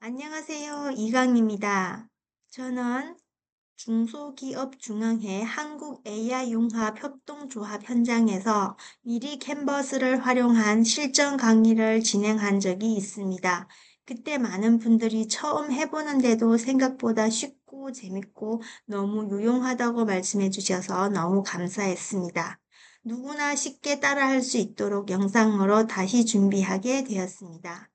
안녕하세요. 이강입니다. 저는 중소기업 중앙회 한국 AI 융합 협동조합 현장에서 미리 캔버스를 활용한 실전 강의를 진행한 적이 있습니다. 그때 많은 분들이 처음 해보는데도 생각보다 쉽고 재밌고 너무 유용하다고 말씀해 주셔서 너무 감사했습니다. 누구나 쉽게 따라할 수 있도록 영상으로 다시 준비하게 되었습니다.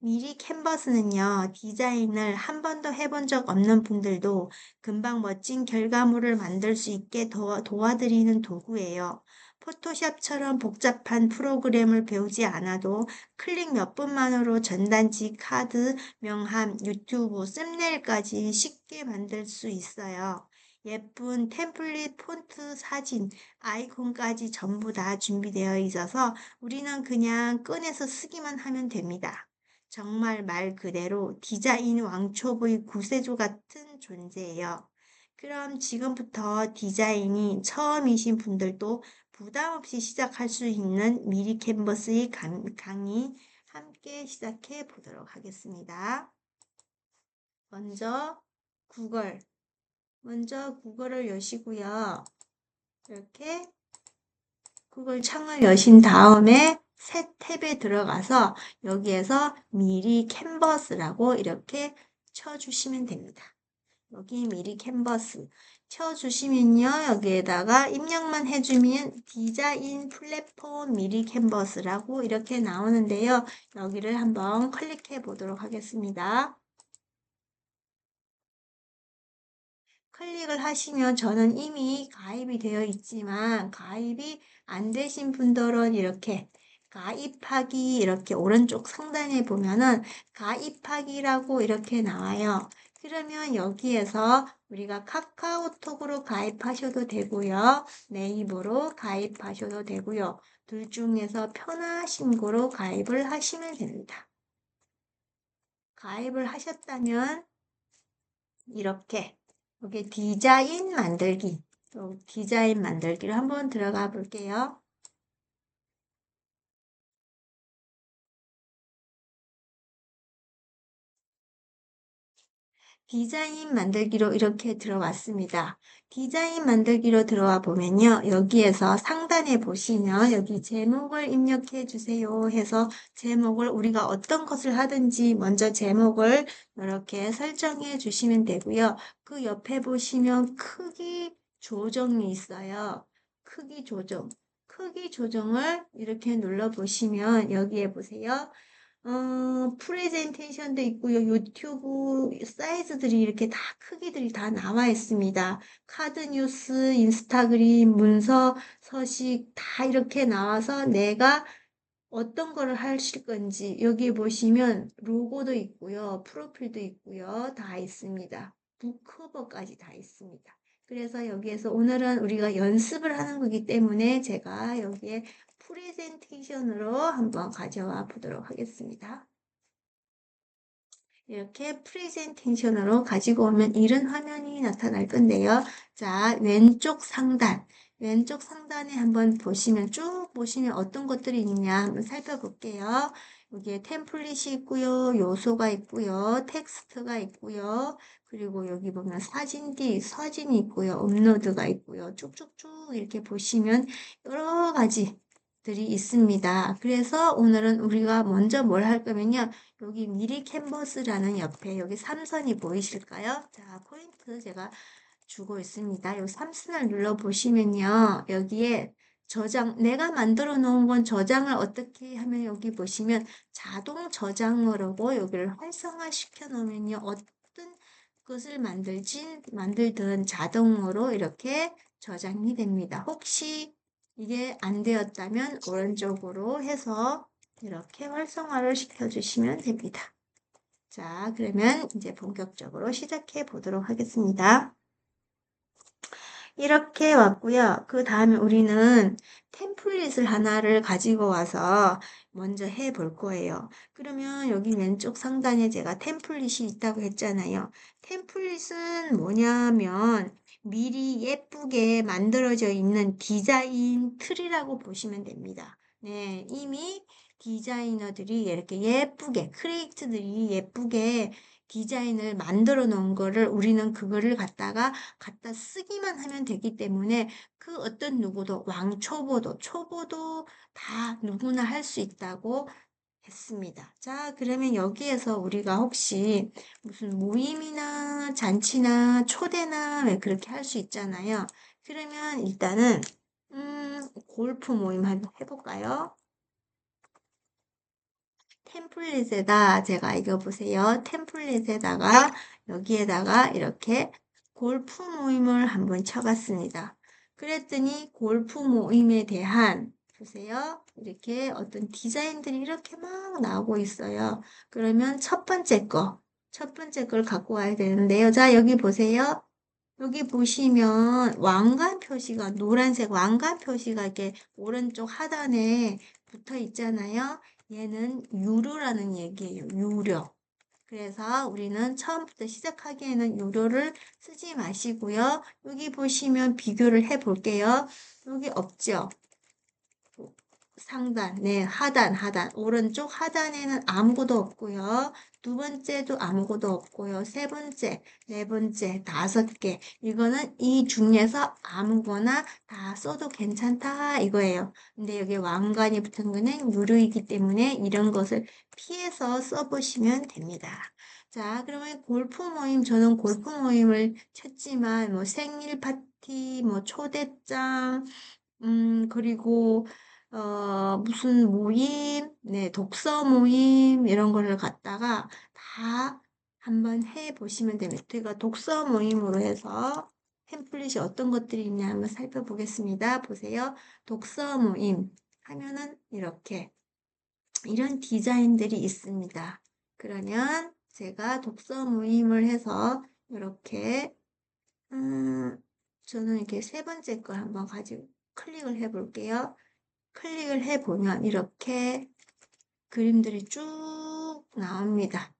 미리 캔버스는요, 디자인을 한 번도 해본 적 없는 분들도 금방 멋진 결과물을 만들 수 있게 도와드리는 도구예요. 포토샵처럼 복잡한 프로그램을 배우지 않아도 클릭 몇 분만으로 전단지, 카드, 명함, 유튜브, 썸네일까지 쉽게 만들 수 있어요. 예쁜 템플릿, 폰트, 사진, 아이콘까지 전부 다 준비되어 있어서 우리는 그냥 꺼내서 쓰기만 하면 됩니다. 정말 말 그대로 디자인 왕초보의 구세주 같은 존재예요. 그럼 지금부터 디자인이 처음이신 분들도 부담 없이 시작할 수 있는 미리 캔버스의 강의 함께 시작해 보도록 하겠습니다. 먼저 구글, 구글을 여시고요. 이렇게 구글 창을 여신 다음에 새 탭에 들어가서 여기에서 미리 캔버스라고 이렇게 쳐주시면 됩니다. 여기 미리 캔버스 쳐주시면요. 여기에다가 입력만 해주면 디자인 플랫폼 미리 캔버스라고 이렇게 나오는데요. 여기를 한번 클릭해 보도록 하겠습니다. 클릭을 하시면 저는 이미 가입이 되어 있지만 가입이 안 되신 분들은 이렇게 가입하기 이렇게 오른쪽 상단에 보면은 가입하기라고 이렇게 나와요. 그러면 여기에서 우리가 카카오톡으로 가입하셔도 되고요. 네이버로 가입하셔도 되고요. 둘 중에서 편하신 거로 가입을 하시면 됩니다. 가입을 하셨다면 이렇게 여기 디자인 만들기, 디자인 만들기를 한번 들어가 볼게요. 디자인 만들기로 이렇게 들어왔습니다. 디자인 만들기로 들어와 보면요. 여기에서 상단에 보시면 여기 제목을 입력해 주세요 해서 제목을 우리가 어떤 것을 하든지 먼저 제목을 이렇게 설정해 주시면 되고요. 그 옆에 보시면 크기 조정이 있어요. 크기 조정. 크기 조정을 이렇게 눌러 보시면 여기에 보세요. 프레젠테이션도 있고요. 유튜브 사이즈들이 이렇게 다 크기들이 다 나와 있습니다. 카드 뉴스, 인스타그램, 문서, 서식 다 이렇게 나와서 내가 어떤 거를 하실 건지 여기 보시면 로고도 있고요. 프로필도 있고요. 다 있습니다. 북커버까지 다 있습니다. 그래서 여기에서 오늘은 우리가 연습을 하는 거기 때문에 제가 여기에 프레젠테이션으로 한번 가져와 보도록 하겠습니다. 이렇게 프레젠테이션으로 가지고 오면 이런 화면이 나타날 건데요. 자, 왼쪽 상단에 한번 보시면 쭉 보시면 어떤 것들이 있냐 한번 살펴볼게요. 여기에 템플릿이 있고요. 요소가 있고요. 텍스트가 있고요. 그리고 여기 보면 사진이 있고요. 업로드가 있고요. 쭉쭉쭉 이렇게 보시면 여러 가지 들이 있습니다. 그래서 오늘은 우리가 먼저 뭘 할 거면요. 여기 미리 캔버스라는 옆에 여기 삼선이 보이실까요? 자, 포인트 제가 주고 있습니다. 이 삼선을 눌러 보시면요. 여기에 내가 만들어 놓은 건 저장을 어떻게 하면 여기 보시면 자동 저장으로고 여기를 활성화 시켜 놓으면요. 어떤 것을 만들든 자동으로 이렇게 저장이 됩니다. 혹시 이게 안 되었다면 오른쪽으로 해서 이렇게 활성화를 시켜주시면 됩니다. 자, 그러면 이제 본격적으로 시작해 보도록 하겠습니다. 이렇게 왔고요. 그 다음에 우리는 템플릿을 하나를 가지고 와서 먼저 해 볼 거예요. 그러면 여기 왼쪽 상단에 제가 템플릿이 있다고 했잖아요. 템플릿은 뭐냐면 미리 예쁘게 만들어져 있는 디자인 틀이라고 보시면 됩니다. 네, 이미 디자이너들이 이렇게 예쁘게, 크리에이터들이 예쁘게 디자인을 만들어 놓은 거를 우리는 그거를 갖다 쓰기만 하면 되기 때문에 그 어떤 누구도 초보도 다 누구나 할 수 있다고 했습니다. 자, 그러면 여기에서 우리가 혹시 무슨 모임이나 잔치나 초대나 왜 그렇게 할 수 있잖아요. 그러면 일단은 골프 모임 한번 해볼까요? 템플릿에다 제가 이거 보세요. 템플릿에다가 여기에다가 이렇게 골프 모임을 한번 쳐봤습니다. 그랬더니 골프 모임에 대한 보세요. 이렇게 어떤 디자인들이 이렇게 막 나오고 있어요. 그러면 첫 번째 걸 갖고 와야 되는데요. 자, 여기 보세요. 여기 보시면 왕관 표시가 노란색 왕관 표시가 이렇게 오른쪽 하단에 붙어 있잖아요. 얘는 유료라는 얘기예요. 유료. 그래서 우리는 처음부터 시작하기에는 유료를 쓰지 마시고요. 여기 보시면 비교를 해 볼게요. 여기 없죠? 상단, 네, 하단. 오른쪽 하단에는 아무것도 없고요. 두 번째도 아무것도 없고요. 세 번째, 네 번째, 다섯 개. 이거는 이 중에서 아무거나 다 써도 괜찮다 이거예요. 근데 여기 왕관이 붙은 거는 유료이기 때문에 이런 것을 피해서 써보시면 됩니다. 자, 그러면 저는 골프 모임을 쳤지만, 뭐 생일 파티, 뭐 초대장, 그리고 무슨 모임, 네, 독서 모임 이런 거를 갖다가 다 한번 해 보시면 됩니다. 제가 독서 모임으로 해서 템플릿이 어떤 것들이 있냐 한번 살펴보겠습니다. 보세요. 독서 모임 하면은 이렇게 이런 디자인들이 있습니다. 그러면 제가 독서 모임을 해서 이렇게 저는 이렇게 세 번째 걸 한번 가지고 클릭을 해 볼게요. 클릭을 해 보면 이렇게 그림들이 쭉 나옵니다.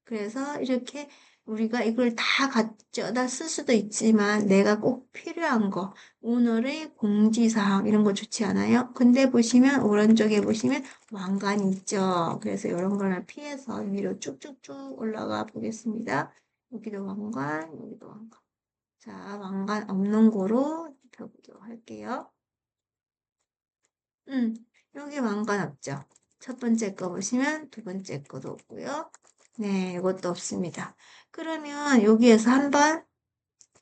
그래서 이렇게 우리가 이걸 다 가져다 쓸 수도 있지만 내가 꼭 필요한 거, 오늘의 공지사항 이런 거 좋지 않아요? 근데 보시면 오른쪽에 보시면 왕관이 있죠. 그래서 이런 거는 피해서 위로 쭉쭉쭉 올라가 보겠습니다. 여기도 왕관, 여기도 왕관. 자, 왕관 없는 거로 펴보도록 할게요. 여기 왕관 없죠? 첫 번째 거 보시면 두 번째 거도 없고요. 네, 이것도 없습니다. 그러면 여기에서 한번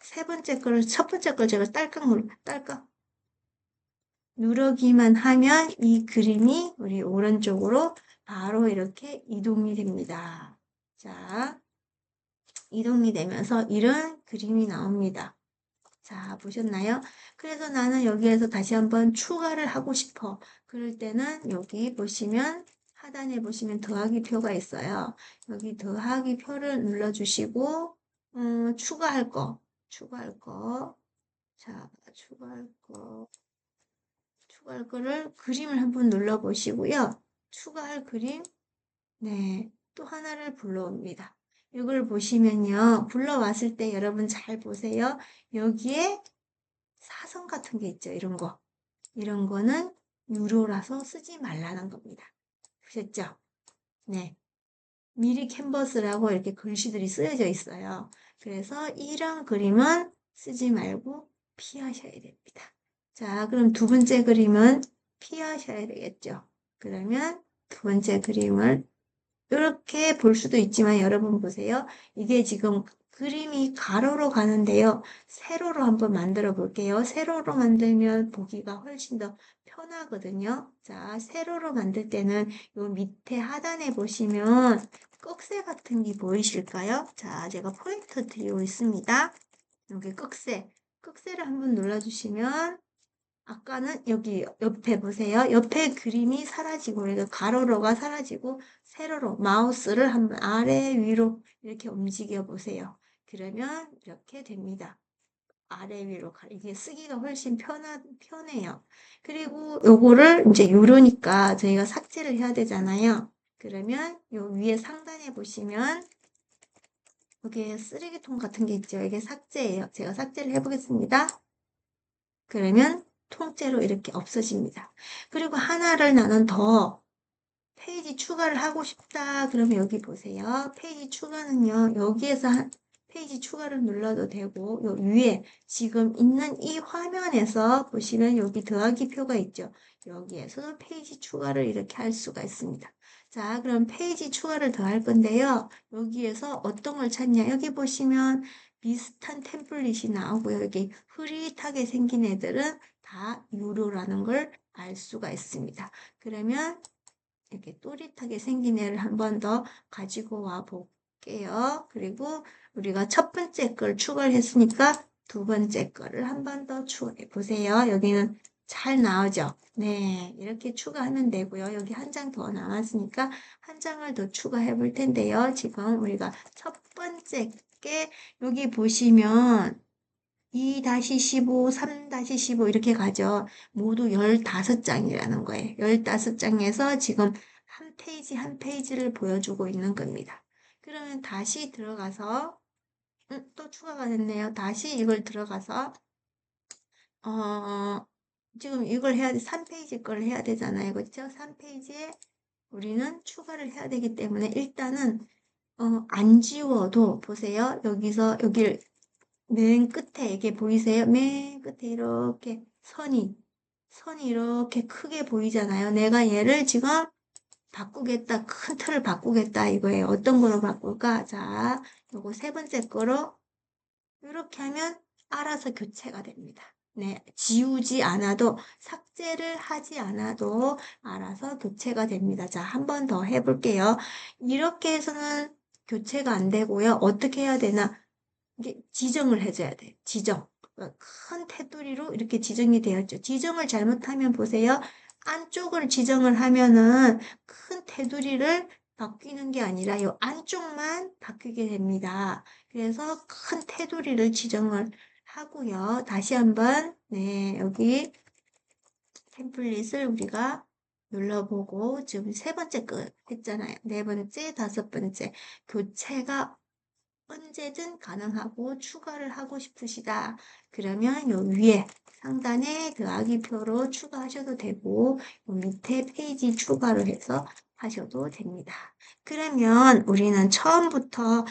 첫 번째 걸 제가 딸깍 누르기만 하면 이 그림이 우리 오른쪽으로 바로 이렇게 이동이 됩니다. 자, 이동이 되면서 이런 그림이 나옵니다. 자, 보셨나요? 그래서 나는 여기에서 다시 한번 추가를 하고 싶어. 그럴 때는 여기 보시면 하단에 보시면 더하기 표가 있어요. 여기 더하기 표를 눌러주시고 추가할 거. 자, 추가할 거를 그림을 한번 눌러보시고요. 추가할 그림, 네, 또 하나를 불러옵니다. 이걸 보시면요. 불러왔을 때 여러분 잘 보세요. 여기에 사선 같은 게 있죠. 이런 거. 이런 거는 유료라서 쓰지 말라는 겁니다. 보셨죠? 네. 미리 캔버스라고 이렇게 글씨들이 쓰여져 있어요. 그래서 이런 그림은 쓰지 말고 피하셔야 됩니다. 자, 그럼 두 번째 그림은 피하셔야 되겠죠. 그러면 두 번째 그림을 이렇게 볼 수도 있지만 여러분 보세요. 이게 지금 그림이 가로로 가는데요. 세로로 한번 만들어 볼게요. 세로로 만들면 보기가 훨씬 더 편하거든요. 자, 세로로 만들 때는 요 밑에 하단에 보시면 꺽쇠 같은 게 보이실까요? 자, 제가 포인트 드리고 있습니다. 여기 꺽쇠를 한번 눌러주시면 아까는 여기 옆에 보세요. 옆에 그림이 사라지고 이거 가로로가 사라지고 세로로 마우스를 한번 아래 위로 이렇게 움직여 보세요. 그러면 이렇게 됩니다. 아래 위로 이게 쓰기가 훨씬 편해요. 그리고 요거를 이제 유료니까 저희가 삭제를 해야 되잖아요. 그러면 요 위에 상단에 보시면 여기에 쓰레기통 같은 게 있죠. 이게 삭제예요. 제가 삭제를 해보겠습니다. 그러면 통째로 이렇게 없어집니다. 그리고 하나를 나는 더 페이지 추가를 하고 싶다. 그러면 여기 보세요. 페이지 추가는요. 여기에서 페이지 추가를 눌러도 되고 요 위에 지금 있는 이 화면에서 보시면 여기 더하기 표가 있죠. 여기에서도 페이지 추가를 이렇게 할 수가 있습니다. 자, 그럼 페이지 추가를 더 할 건데요. 여기에서 어떤 걸 찾냐? 여기 보시면 비슷한 템플릿이 나오고요. 여기 흐릿하게 생긴 애들은 다 유료라는 걸 알 수가 있습니다. 그러면 이렇게 또릿하게 생긴 애를 한 번 더 가지고 와 볼게요. 그리고 우리가 첫 번째 걸 추가를 했으니까 두 번째 거를 한 번 더 추가해 보세요. 여기는 잘 나오죠? 네, 이렇게 추가하면 되고요. 여기 한 장 더 나왔으니까 한 장을 더 추가해 볼 텐데요. 지금 우리가 첫 번째 게 여기 보시면 2-15, 3-15 이렇게 가죠. 모두 15장이라는 거예요. 15장에서 지금 한 페이지 한 페이지를 보여주고 있는 겁니다. 그러면 다시 들어가서 또 추가가 됐네요. 다시 이걸 들어가서 지금 이걸 해야 돼. 3페이지 걸 해야 되잖아요. 그렇죠? 3페이지에 우리는 추가를 해야 되기 때문에 일단은 안 지워도 보세요. 여기서 여기를 맨 끝에 이게 보이세요? 맨 끝에 이렇게 선이 이렇게 크게 보이잖아요. 내가 얘를 지금 바꾸겠다. 큰 틀을 바꾸겠다 이거예요. 어떤 거로 바꿀까? 자, 요거 세 번째 거로 이렇게 하면 알아서 교체가 됩니다. 네, 지우지 않아도 삭제를 하지 않아도 알아서 교체가 됩니다. 자, 한 번 더 해볼게요. 이렇게 해서는 교체가 안 되고요. 어떻게 해야 되나? 이게 지정을 해줘야 돼요. 지정. 큰 테두리로 이렇게 지정이 되었죠. 지정을 잘못하면 보세요. 안쪽을 지정을 하면은 큰 테두리를 바뀌는 게 아니라 이 안쪽만 바뀌게 됩니다. 그래서 큰 테두리를 지정을 하고요. 다시 한번 네, 여기 템플릿을 우리가 눌러보고 지금 세 번째 거 했잖아요. 네 번째, 다섯 번째 교체가 언제든 가능하고 추가를 하고 싶으시다. 그러면 요 위에 상단에 더하기 표로 추가하셔도 되고 요 밑에 페이지 추가를 해서 하셔도 됩니다. 그러면 우리는 처음부터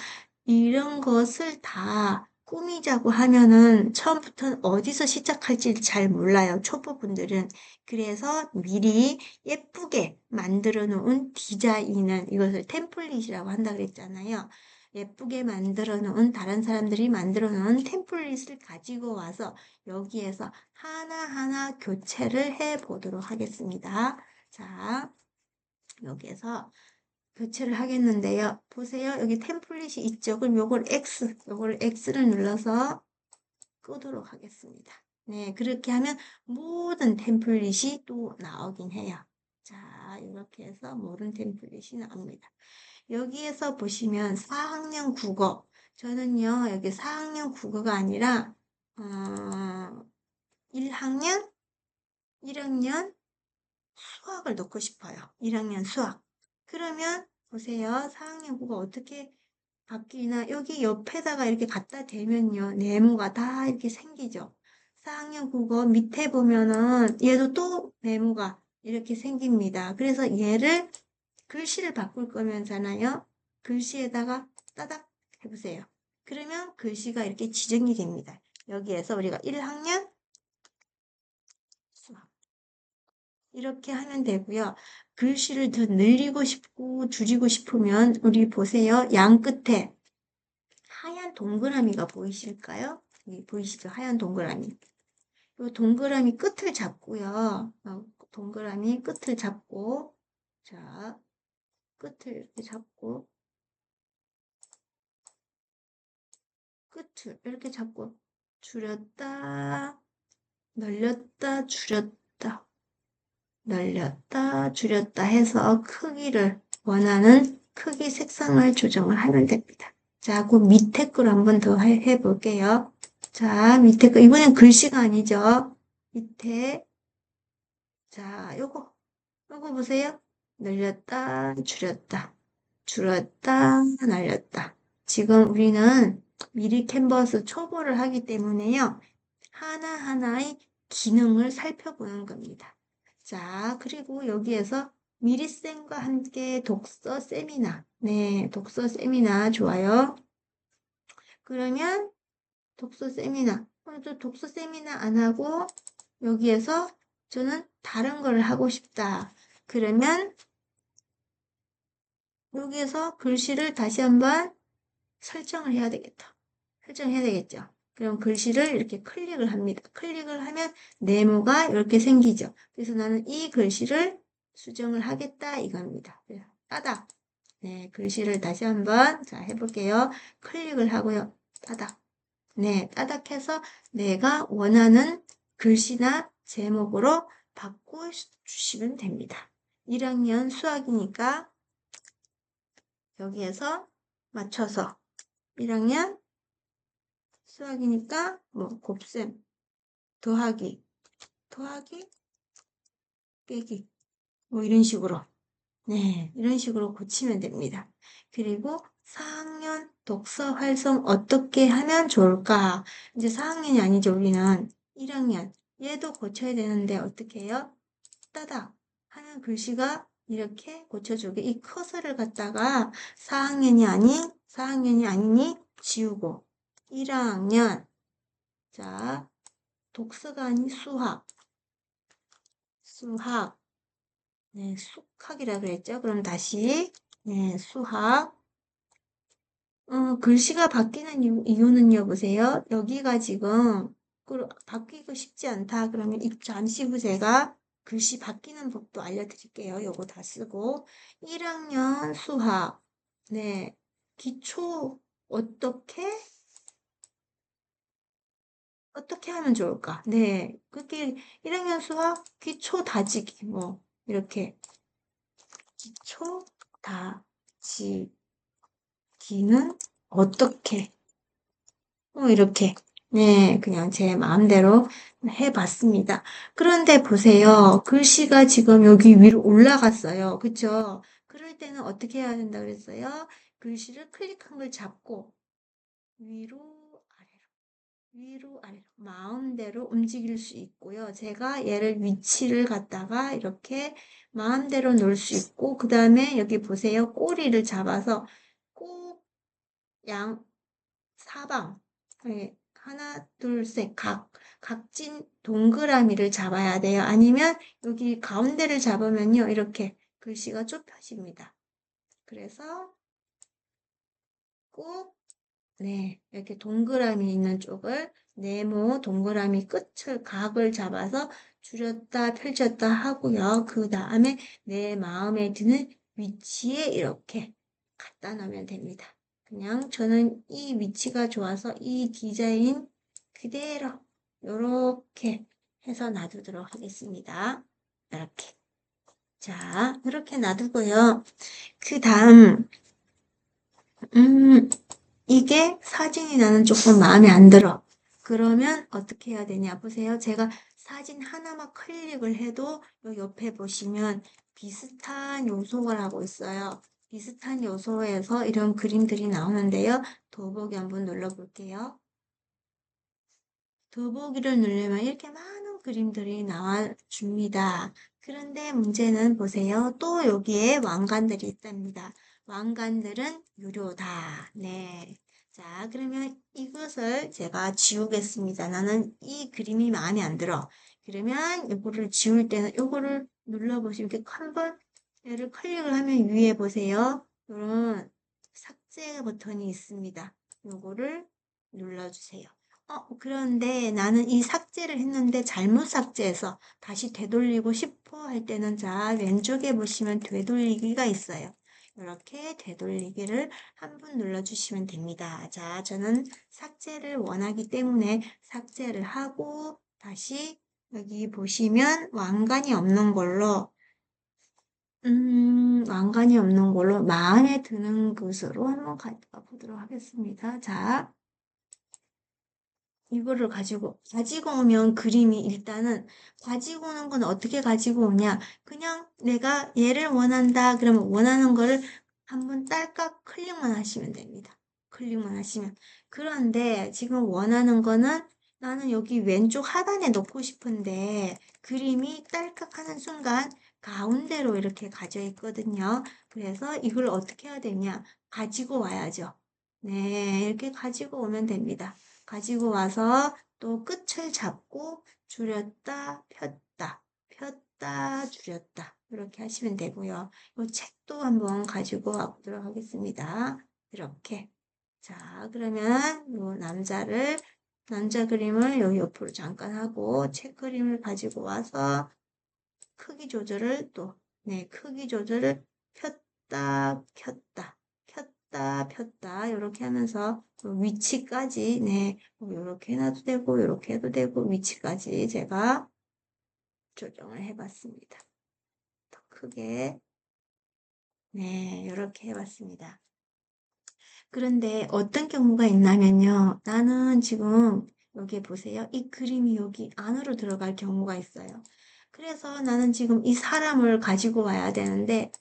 이런 것을 다 꾸미자고 하면은 처음부터는 어디서 시작할지 잘 몰라요. 초보분들은. 그래서 미리 예쁘게 만들어 놓은 디자인은 이것을 템플릿이라고 한다 그랬잖아요. 예쁘게 만들어 놓은 다른 사람들이 만들어 놓은 템플릿을 가지고 와서 여기에서 하나하나 교체를 해 보도록 하겠습니다. 자, 여기에서 교체를 하겠는데요. 보세요. 여기 템플릿이 있죠. 그럼 요걸 X를 눌러서 끄도록 하겠습니다. 네, 그렇게 하면 모든 템플릿이 또 나오긴 해요. 자, 이렇게 해서 모든 템플릿이 나옵니다. 여기에서 보시면 4학년 국어. 저는요, 여기 4학년 국어가 아니라, 1학년, 1학년 수학을 넣고 싶어요. 1학년 수학. 그러면 보세요. 4학년 국어 어떻게 바뀌나. 여기 옆에다가 이렇게 갖다 대면요. 네모가 다 이렇게 생기죠. 4학년 국어 밑에 보면은 얘도 또 네모가 이렇게 생깁니다. 그래서 얘를 글씨를 바꿀 거면잖아요. 글씨에다가 따닥 해보세요. 그러면 글씨가 이렇게 지정이 됩니다. 여기에서 우리가 1학년 수학 이렇게 하면 되고요. 글씨를 더 늘리고 싶고 줄이고 싶으면 우리 보세요. 양 끝에 하얀 동그라미가 보이실까요? 여기 보이시죠? 하얀 동그라미. 이 동그라미 끝을 잡고요. 동그라미 끝을 잡고 자, 끝을 이렇게 잡고 끝을 이렇게 잡고 줄였다, 늘렸다, 줄였다, 늘렸다, 줄였다 해서 크기를 원하는 크기 색상을 조정을 하면 됩니다. 자, 그 밑에 걸 한번 더 해볼게요. 자, 밑에 거 이번엔 글씨가 아니죠. 밑에 자, 요거 보세요. 늘렸다, 줄였다, 줄였다, 날렸다. 지금 우리는 미리 캔버스 초보를 하기 때문에요. 하나하나의 기능을 살펴보는 겁니다. 자, 그리고 여기에서 미리쌤과 함께 독서 세미나. 네, 독서 세미나 좋아요. 그러면 독서 세미나. 또 독서 세미나 안 하고 여기에서 저는 다른 걸 하고 싶다. 그러면 여기에서 글씨를 다시 한번 설정을 해야 되겠다. 설정해야 되겠죠. 그럼 글씨를 이렇게 클릭을 합니다. 클릭을 하면 네모가 이렇게 생기죠. 그래서 나는 이 글씨를 수정을 하겠다 이겁니다. 따닥. 네, 글씨를 다시 한번 자 해볼게요. 클릭을 하고요. 따닥. 네, 따닥해서 내가 원하는 글씨나 제목으로 바꿔주시면 됩니다. 1학년 수학이니까 여기에서 맞춰서 1학년 수학이니까 뭐 곱셈, 더하기, 빼기 뭐 이런 식으로 네 이런 식으로 고치면 됩니다. 그리고 4학년 독서 활성 어떻게 하면 좋을까? 이제 4학년이 아니죠. 우리는 1학년 얘도 고쳐야 되는데 어떻게 해요? 따닥 하면 글씨가 이렇게 고쳐주게 이 커서를 갖다가 4학년이 아니니 지우고 1학년 자 독서가 아닌 수학 네 숙학이라 그랬죠. 그럼 다시 네 수학 글씨가 바뀌는 이유는요 보세요. 여기가 지금 바뀌고 싶지 않다 그러면 잠시 후 제가 글씨 바뀌는 법도 알려드릴게요. 요거 다 쓰고 1학년 수학 네 기초 어떻게 하면 좋을까? 네, 그게 1학년 수학 기초 다지기 뭐 이렇게 기초 다지기는 어떻게 이렇게 네, 그냥 제 마음대로 해봤습니다. 그런데 보세요. 글씨가 지금 여기 위로 올라갔어요. 그쵸? 그럴 때는 어떻게 해야 된다 그랬어요? 글씨를 클릭한 걸 잡고 위로 아래로 마음대로 움직일 수 있고요. 제가 얘를 위치를 갖다가 이렇게 마음대로 놓을 수 있고 그 다음에 여기 보세요. 꼬리를 잡아서 꼭 사방 하나 둘 셋 각진 동그라미를 잡아야 돼요. 아니면 여기 가운데를 잡으면요. 이렇게 글씨가 좁혀집니다. 그래서 꼭 네, 이렇게 동그라미 있는 쪽을 네모 동그라미 끝을 각을 잡아서 줄였다 펼쳤다 하고요. 그 다음에 내 마음에 드는 위치에 이렇게 갖다 놓으면 됩니다. 그냥 저는 이 위치가 좋아서 이 디자인 그대로 이렇게 해서 놔두도록 하겠습니다. 이렇게. 자, 이렇게 놔두고요. 그 다음 이게 사진이 나는 조금 마음에 안 들어. 그러면 어떻게 해야 되냐 보세요. 제가 사진 하나만 클릭을 해도 요 옆에 보시면 비슷한 요소가 하고 있어요. 비슷한 요소에서 이런 그림들이 나오는데요. 더보기 한번 눌러볼게요. 더보기를 누르면 이렇게 많은 그림들이 나와줍니다. 그런데 문제는 보세요. 또 여기에 왕관들이 있답니다. 왕관들은 유료다. 네. 자, 그러면 이것을 제가 지우겠습니다. 나는 이 그림이 마음에 안 들어. 그러면 이거를 지울 때는 이거를 눌러보시면 이렇게 한번 얘를 클릭을 하면 위에 보세요. 이런 삭제 버튼이 있습니다. 이거를 눌러주세요. 그런데 나는 이 삭제를 했는데 잘못 삭제해서 다시 되돌리고 싶어 할 때는 자, 왼쪽에 보시면 되돌리기가 있어요. 이렇게 되돌리기를 한 번 눌러주시면 됩니다. 자, 저는 삭제를 원하기 때문에 삭제를 하고 다시 여기 보시면 왕관이 없는 걸로 마음에 드는 것으로 한번 가보도록 하겠습니다. 자, 이거를 가지고 오면 그림이 일단은 가지고 오는 건 어떻게 가지고 오냐 그냥 내가 얘를 원한다 그러면 원하는 거를 한번 딸깍 클릭만 하시면 됩니다. 클릭만 하시면 그런데 지금 원하는 거는 나는 여기 왼쪽 하단에 놓고 싶은데 그림이 딸깍 하는 순간 가운데로 이렇게 가져 있거든요. 그래서 이걸 어떻게 해야 되냐? 가지고 와야죠. 네, 이렇게 가지고 오면 됩니다. 가지고 와서 또 끝을 잡고 줄였다, 폈다, 폈다, 줄였다. 이렇게 하시면 되고요. 이 책도 한번 가지고 와보도록 하겠습니다. 이렇게. 자, 그러면 이 남자 그림을 여기 옆으로 잠깐 하고 책 그림을 가지고 와서 크기 조절을 또, 네, 크기 조절을 폈다, 켰다, 켰다, 폈다, 이렇게 하면서 위치까지, 네, 이렇게 해놔도 되고, 이렇게 해도 되고, 위치까지 제가 조정을 해봤습니다. 더 크게, 네, 이렇게 해봤습니다. 그런데 어떤 경우가 있냐면요. 나는 지금 여기 보세요. 이 그림이 여기 안으로 들어갈 경우가 있어요. 그래서 나는 지금 이 사람을 가지고 와야 되는데,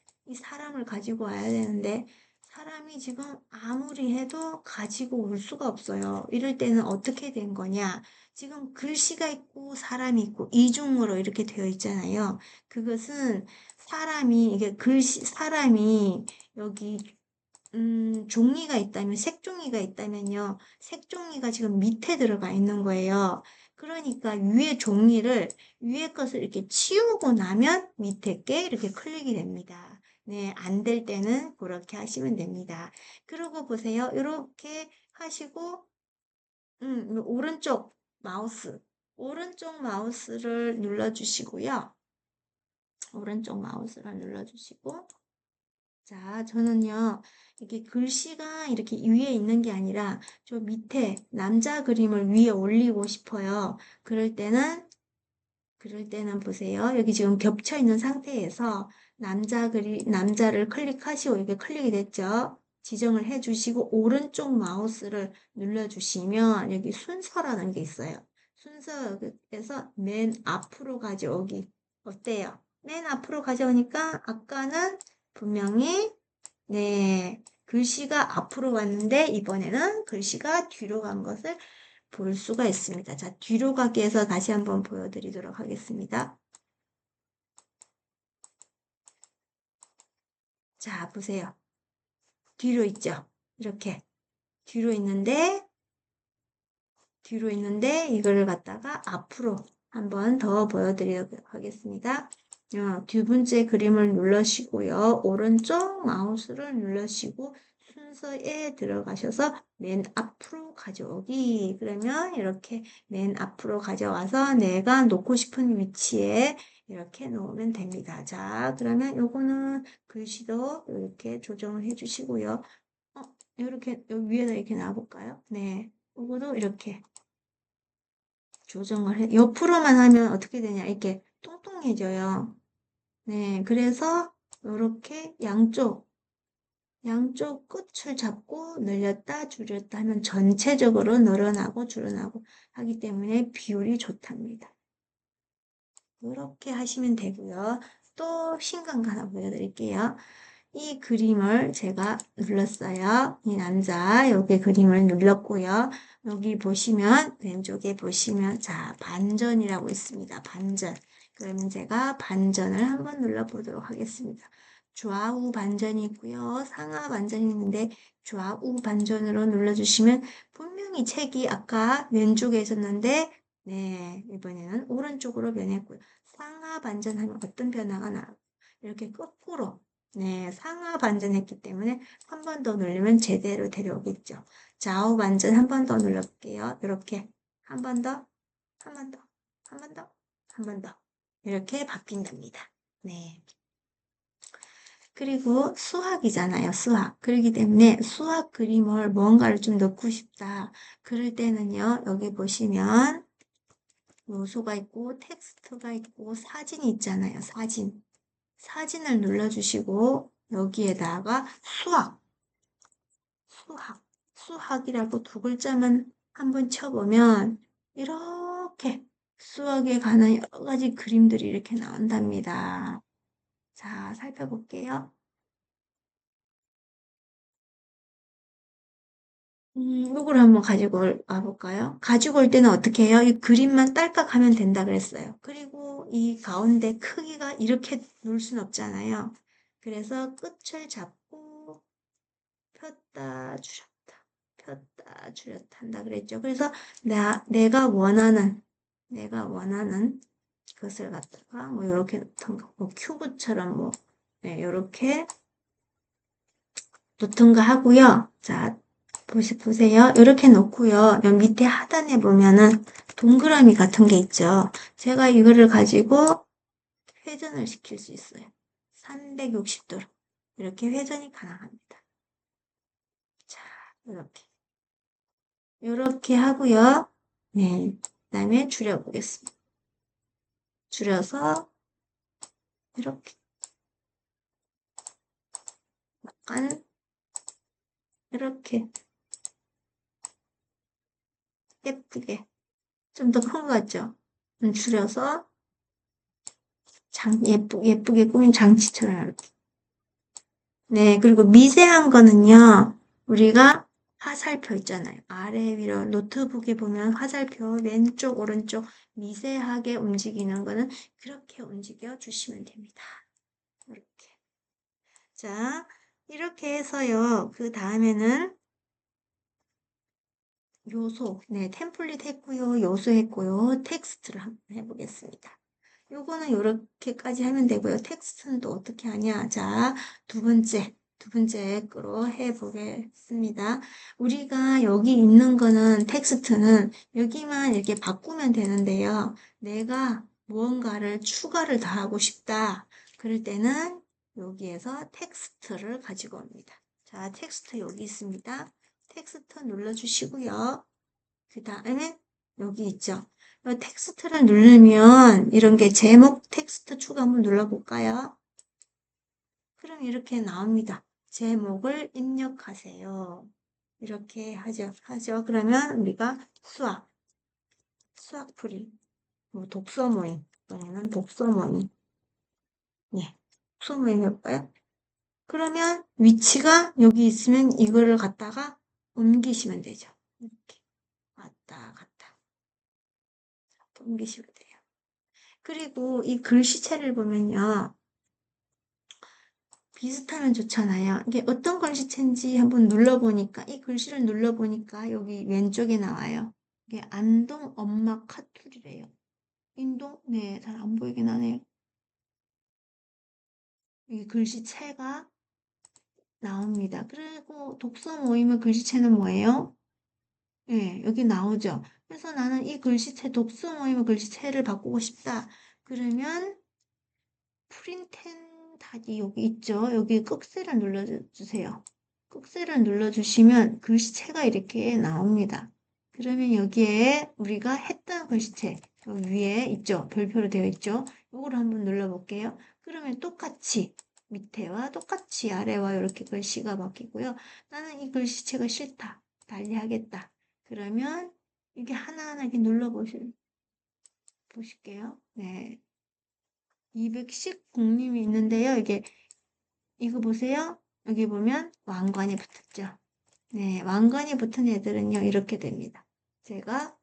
사람이 지금 아무리 해도 가지고 올 수가 없어요. 이럴 때는 어떻게 된 거냐? 지금 글씨가 있고 사람이 있고 이중으로 이렇게 되어 있잖아요. 그것은 사람이 여기 종이가 있다면, 색종이가 있다면요. 색종이가 지금 밑에 들어가 있는 거예요. 그러니까 위에 것을 이렇게 치우고 나면 밑에 게 이렇게 클릭이 됩니다. 네, 안 될 때는 그렇게 하시면 됩니다. 그러고 보세요. 이렇게 하시고, 오른쪽 마우스를 눌러주시고요. 오른쪽 마우스를 눌러주시고, 자, 저는요, 이게 글씨가 이렇게 위에 있는 게 아니라 저 밑에 남자 그림을 위에 올리고 싶어요. 그럴 때는 보세요. 여기 지금 겹쳐 있는 상태에서 남자를 클릭하시고 이게 클릭이 됐죠? 지정을 해주시고 오른쪽 마우스를 눌러주시면 여기 순서라는 게 있어요. 순서에서 맨 앞으로 가져오기. 어때요? 맨 앞으로 가져오니까 아까는 분명히 네, 글씨가 앞으로 왔는데 이번에는 글씨가 뒤로 간 것을 볼 수가 있습니다. 자, 뒤로 가기 해서 다시 한번 보여드리도록 하겠습니다. 자, 보세요. 뒤로 있죠? 이렇게 뒤로 있는데 이거를 갖다가 앞으로 한번 더 보여드리도록 하겠습니다. 두 번째 그림을 눌러시고요. 오른쪽 마우스를 눌러시고 순서에 들어가셔서 맨 앞으로 가져오기. 그러면 이렇게 맨 앞으로 가져와서 내가 놓고 싶은 위치에 이렇게 놓으면 됩니다. 자, 그러면 요거는 글씨도 이렇게 조정을 해주시고요. 이렇게 여기 위에다 이렇게 놔볼까요? 네, 요거도 이렇게 조정을 옆으로만 하면 어떻게 되냐? 이렇게 통통해져요. 네, 그래서 이렇게 양쪽 끝을 잡고 늘렸다 줄였다 하면 전체적으로 늘어나고 줄어나고 하기 때문에 비율이 좋답니다. 이렇게 하시면 되고요. 또 신기한 거 하나 보여드릴게요. 이 그림을 제가 눌렀어요. 이 남자 여기 그림을 눌렀고요. 여기 보시면 왼쪽에 보시면 자 반전이라고 있습니다. 반전. 그러면 제가 반전을 한번 눌러보도록 하겠습니다. 좌우 반전이 있고요. 상하 반전이 있는데 좌우 반전으로 눌러주시면 분명히 책이 아까 왼쪽에 있었는데 네 이번에는 오른쪽으로 변했고요. 상하 반전하면 어떤 변화가 나요? 이렇게 거꾸로 네, 상하 반전했기 때문에 한 번 더 누르면 제대로 데려오겠죠. 좌우 반전 한 번 더 눌러볼게요. 이렇게 한 번 더, 한 번 더, 한 번 더, 한 번 더. 이렇게 바뀐답니다. 네. 그리고 수학이잖아요. 수학. 그렇기 때문에 수학 그림을 뭔가를 좀 넣고 싶다. 그럴 때는요. 여기 보시면 요소가 있고 텍스트가 있고 사진이 있잖아요. 사진을 눌러주시고 여기에다가 수학이라고 두 글자만 한번 쳐보면 이렇게 수학에 관한 여러 가지 그림들이 이렇게 나온답니다. 자, 살펴볼게요. 요걸 한번 가지고 와볼까요? 가지고 올 때는 어떻게 해요? 이 그림만 딸깍 하면 된다 그랬어요. 그리고 이 가운데 크기가 이렇게 놓을 순 없잖아요. 그래서 끝을 잡고 폈다 줄였다 폈다 줄였다 한다 그랬죠. 그래서 내가 원하는 것을 갖다가 뭐 이렇게 놓던가 뭐 큐브처럼 뭐 네, 이렇게 놓던가 하고요. 자, 보세요. 이렇게 놓고요. 여기 밑에 하단에 보면은 동그라미 같은 게 있죠. 제가 이거를 가지고 회전을 시킬 수 있어요. 360도로. 이렇게 회전이 가능합니다. 자, 이렇게. 이렇게 하고요. 네. 그 다음에 줄여보겠습니다. 줄여서 이렇게 약간 이렇게 예쁘게 좀 더 큰 것 같죠? 줄여서 예쁘게 꾸민 장치처럼 이렇게. 네, 그리고 미세한 거는요, 우리가 화살표 있잖아요. 아래 위로 노트북에 보면 화살표 왼쪽, 오른쪽 미세하게 움직이는 거는 그렇게 움직여 주시면 됩니다. 이렇게. 자, 이렇게 해서요, 그 다음에는 요소, 네, 템플릿 했고요, 요소 했고요, 텍스트를 한번 해보겠습니다. 요거는 이렇게까지 하면 되고요. 텍스트는 또 어떻게 하냐? 자, 두 번째 거로 해보겠습니다. 우리가 여기 있는 거는 텍스트는 여기만 이렇게 바꾸면 되는데요. 내가 무언가를 추가를 더 하고 싶다. 그럴 때는 여기에서 텍스트를 가지고 옵니다. 자, 텍스트 여기 있습니다. 텍스트 눌러주시고요. 그 다음에 여기 있죠. 텍스트를 누르면 이런 게 제목 텍스트 추가 한번 눌러볼까요? 그럼 이렇게 나옵니다. 제목을 입력하세요. 이렇게 하죠. 그러면 우리가 수학풀이, 뭐 독서 모임, 이번에는 독서 모임. 예, 독서 모임 해볼까요? 그러면 위치가 여기 있으면 이거를 갖다가 옮기시면 되죠. 이렇게 왔다 갔다 옮기시면 돼요. 그리고 이 글씨체를 보면요. 비슷하면 좋잖아요. 이게 어떤 글씨체인지 한번 눌러보니까, 이 글씨를 눌러보니까 여기 왼쪽에 나와요. 이게 안동 엄마 카툴이래요. 인동? 네, 잘 안 보이긴 하네요. 이 글씨체가 나옵니다. 그리고 독서 모임의 글씨체는 뭐예요? 네, 여기 나오죠. 그래서 나는 이 글씨체, 독서 모임의 글씨체를 바꾸고 싶다. 그러면 프린텐 닫이 여기 있죠. 여기 꺽쇠를 눌러주세요. 꺽쇠를 눌러주시면 글씨체가 이렇게 나옵니다. 그러면 여기에 우리가 했던 글씨체 여기 위에 있죠. 별표로 되어 있죠. 이걸 한번 눌러볼게요. 그러면 똑같이 밑에와 똑같이 아래와 이렇게 글씨가 바뀌고요. 나는 이 글씨체가 싫다. 달리하겠다. 그러면 이게 하나하나 이렇게 보실게요. 네. 210 국림이 있는데요. 이거 보세요. 여기 보면 왕관이 붙었죠. 네, 왕관이 붙은 애들은요, 이렇게 됩니다. 제가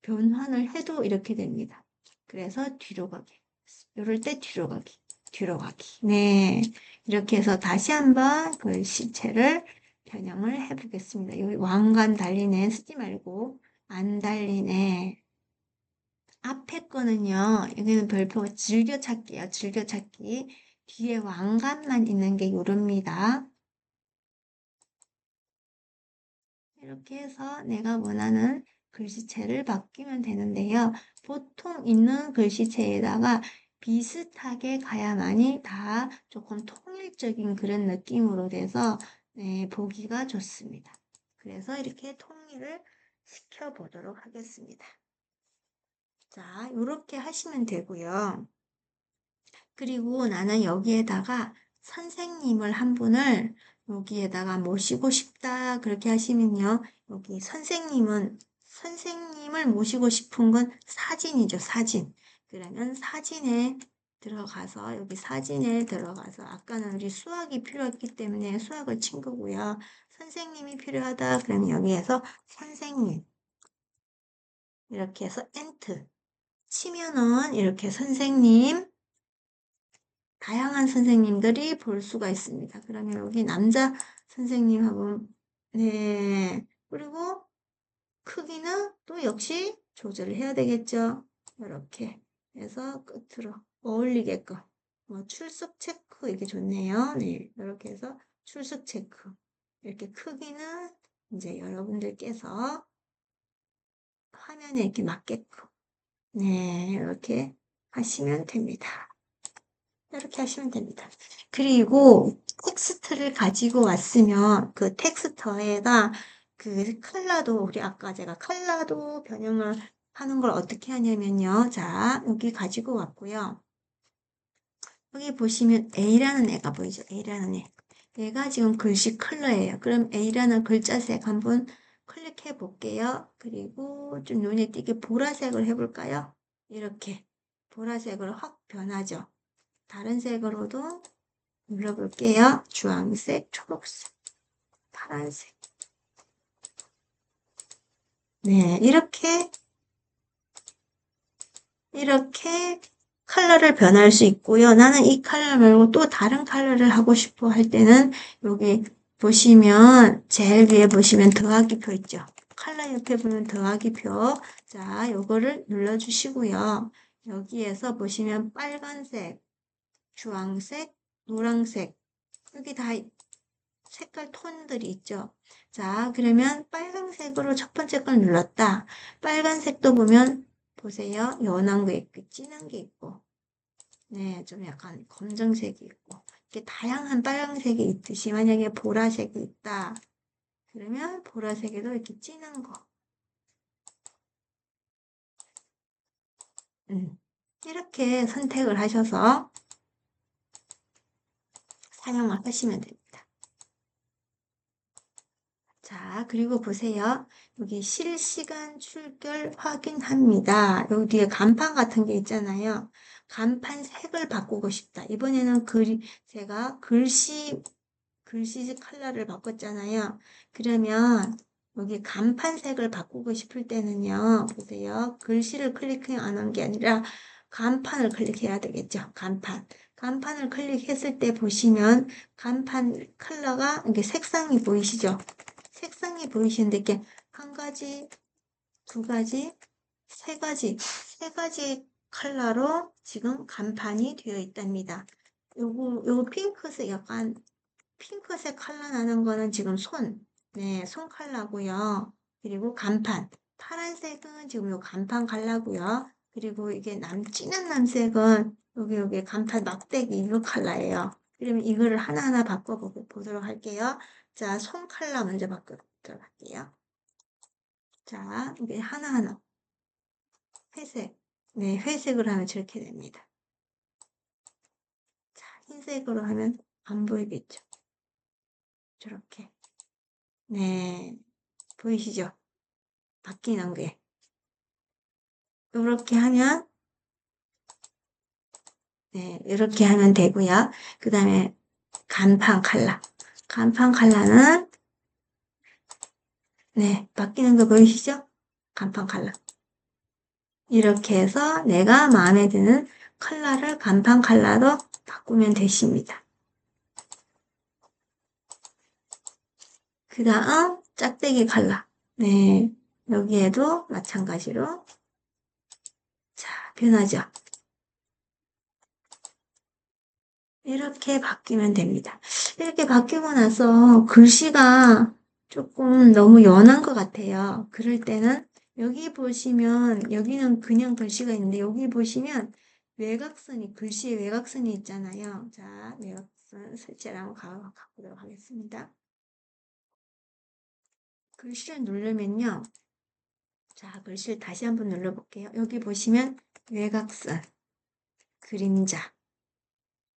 변환을 해도 이렇게 됩니다. 그래서 뒤로 가기. 이럴 때 뒤로 가기. 뒤로 가기. 네, 이렇게 해서 다시 한번 글씨체를 변형을 해보겠습니다. 여기 왕관 달리네 쓰지 말고 안 달리네. 앞에 거는요, 여기는 별표 즐겨찾기예요. 즐겨찾기. 뒤에 왕관만 있는 게 요럽니다. 이렇게 해서 내가 원하는 글씨체를 바뀌면 되는데요. 보통 있는 글씨체에다가 비슷하게 가야만이 다 조금 통일적인 그런 느낌으로 돼서 네, 보기가 좋습니다. 그래서 이렇게 통일을 시켜보도록 하겠습니다. 자, 이렇게 하시면 되고요. 그리고 나는 여기에다가 선생님을 한 분을 여기에다가 모시고 싶다. 그렇게 하시면요. 여기 선생님을 모시고 싶은 건 사진이죠. 사진. 그러면 여기 사진에 들어가서, 아까는 우리 수학이 필요했기 때문에 수학을 친 거고요. 선생님이 필요하다. 그러면 여기에서 선생님 이렇게 해서 엔트 치면은 이렇게 선생님 다양한 선생님들이 볼 수가 있습니다. 그러면 여기 남자 선생님하고 네 그리고 크기는 또 역시 조절을 해야 되겠죠. 이렇게 해서 끝으로 어울리게끔 출석 체크 이게 좋네요. 네 이렇게 해서 출석 체크 이렇게 크기는 이제 여러분들께서 화면에 이렇게 맞게끔 네 이렇게 하시면 됩니다. 이렇게 하시면 됩니다. 그리고 텍스트를 가지고 왔으면 그 텍스터에다 그 컬러도 우리 아까 제가 컬러도 변형을 하는 걸 어떻게 하냐면요. 자, 여기 가지고 왔고요. 여기 보시면 A라는 애가 보이죠? A라는 애. 얘가 지금 글씨 컬러예요. 그럼 A라는 글자색 한번 클릭해 볼게요. 그리고 좀 눈에 띄게 보라색을 해볼까요? 이렇게 보라색으로 확 변하죠. 다른 색으로도 눌러볼게요. 주황색, 초록색, 파란색. 네, 이렇게 컬러를 변할 수 있고요. 나는 이 컬러 말고 또 다른 컬러를 하고 싶어 할 때는 여기 보시면 제일 위에 보시면 더하기표 있죠. 컬러 옆에 보면 더하기표. 자, 요거를 눌러주시고요. 여기에서 보시면 빨간색, 주황색, 노란색 여기 다 색깔 톤들이 있죠. 자, 그러면 빨간색으로 첫 번째 걸 눌렀다. 빨간색도 보면 보세요. 연한 게 있고 진한 게 있고 네, 좀 약간 검정색이 있고 이렇게 다양한 빨간색이 있듯이 만약에 보라색이 있다. 그러면 보라색에도 이렇게 진한 거 이렇게 선택을 하셔서 사용을 하시면 됩니다. 자, 그리고 보세요. 여기 실시간 출결 확인합니다. 여기 뒤에 간판 같은 게 있잖아요. 간판 색을 바꾸고 싶다. 이번에는 제가 글씨 컬러를 바꿨잖아요. 그러면 여기 간판 색을 바꾸고 싶을 때는요. 보세요. 글씨를 클릭 안 한 게 아니라 간판을 클릭해야 되겠죠. 간판을 클릭했을 때 보시면 간판 컬러가 이게 색상이 보이시죠? 색상이 보이시는데 이렇게 한 가지, 두 가지, 세 가지 컬러로 지금 간판이 되어 있답니다. 요거 핑크색 약간 핑크색 컬러 나는 거는 지금 네, 손 컬러고요. 그리고 간판. 파란색은 지금 요 간판 컬러고요. 그리고 이게 진한 남색은 여기 간판 막대기 이거 컬러예요. 그러면 이거를 하나하나 바꿔보도록 할게요. 자, 손 컬러 먼저 바꿔보도록 할게요. 자, 이게 하나하나. 회색. 네, 회색으로 하면 저렇게 됩니다. 자, 흰색으로 하면 안 보이겠죠. 저렇게. 네, 보이시죠? 바뀌는 게. 이렇게 하면, 네, 이렇게 하면 되고요. 그 다음에 간판 컬러. 간판 컬러는, 네, 바뀌는 거 보이시죠? 간판 컬러. 이렇게 해서 내가 마음에 드는 컬러를 간판 컬러로 바꾸면 되십니다. 그 다음 짝대기 컬러. 네, 여기에도 마찬가지로 자, 변하죠. 이렇게 바뀌면 됩니다. 이렇게 바뀌고 나서 글씨가 조금 너무 연한 것 같아요. 그럴 때는 여기 보시면 여기는 그냥 글씨가 있는데 여기 보시면 외곽선이 글씨의 외곽선이 있잖아요. 자, 외곽선 설치를 한번 가보도록 하겠습니다. 글씨를 누르면요. 자, 글씨를 다시 한번 눌러볼게요. 여기 보시면 외곽선, 그림자,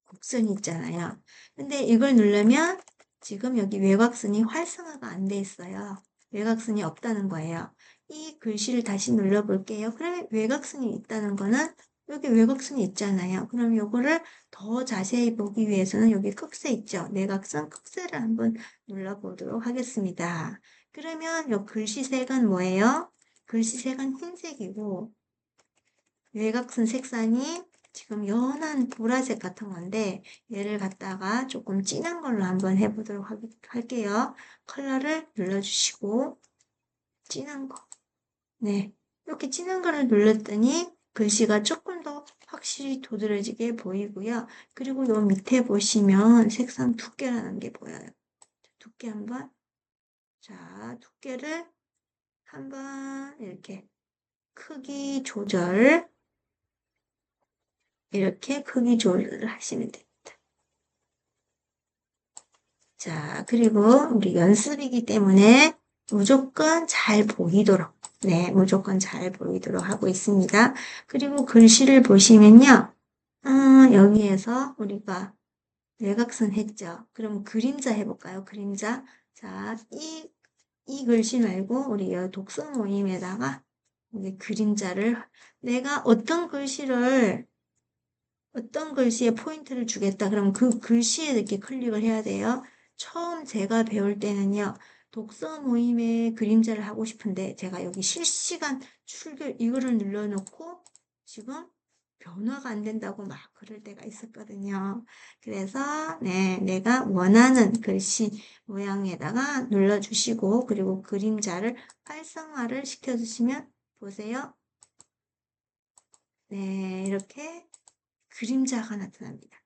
곡선이 있잖아요. 근데 이걸 누르면 지금 여기 외곽선이 활성화가 안 돼 있어요. 외곽선이 없다는 거예요. 이 글씨를 다시 눌러볼게요. 그러면 외곽선이 있다는 거는 여기 외곽선이 있잖아요. 그럼 요거를 더 자세히 보기 위해서는 여기 극세 있죠? 내각선 극세를 한번 눌러보도록 하겠습니다. 그러면 요 글씨색은 뭐예요? 글씨색은 흰색이고 외곽선 색상이 지금 연한 보라색 같은 건데 얘를 갖다가 조금 진한 걸로 한번 해보도록 할게요. 컬러를 눌러주시고 진한 거. 네, 이렇게 진한 거를 눌렀더니 글씨가 조금 더 확실히 도드라지게 보이고요. 그리고 요 밑에 보시면 색상 두께라는 게 보여요. 두께 한번, 자, 두께를 한번 이렇게 크기 조절, 이렇게 크기 조절을 하시면 됩니다. 자, 그리고 우리 연습이기 때문에 무조건 잘 보이도록, 네, 무조건 잘 보이도록 하고 있습니다. 그리고 글씨를 보시면요, 여기에서 우리가 외곽선 했죠. 그럼 그림자 해볼까요? 그림자. 자, 이 글씨 말고 우리 독서 모임에다가 여기 그림자를 내가 어떤 글씨에 포인트를 주겠다. 그럼 그 글씨에 이렇게 클릭을 해야 돼요. 처음 제가 배울 때는요. 독서 모임에 그림자를 하고 싶은데 제가 여기 실시간 출결 이거를 눌러놓고 지금 변화가 안 된다고 막 그럴 때가 있었거든요. 그래서 네, 내가 원하는 글씨 모양에다가 눌러주시고 그리고 그림자를 활성화를 시켜주시면 보세요. 네, 이렇게 그림자가 나타납니다.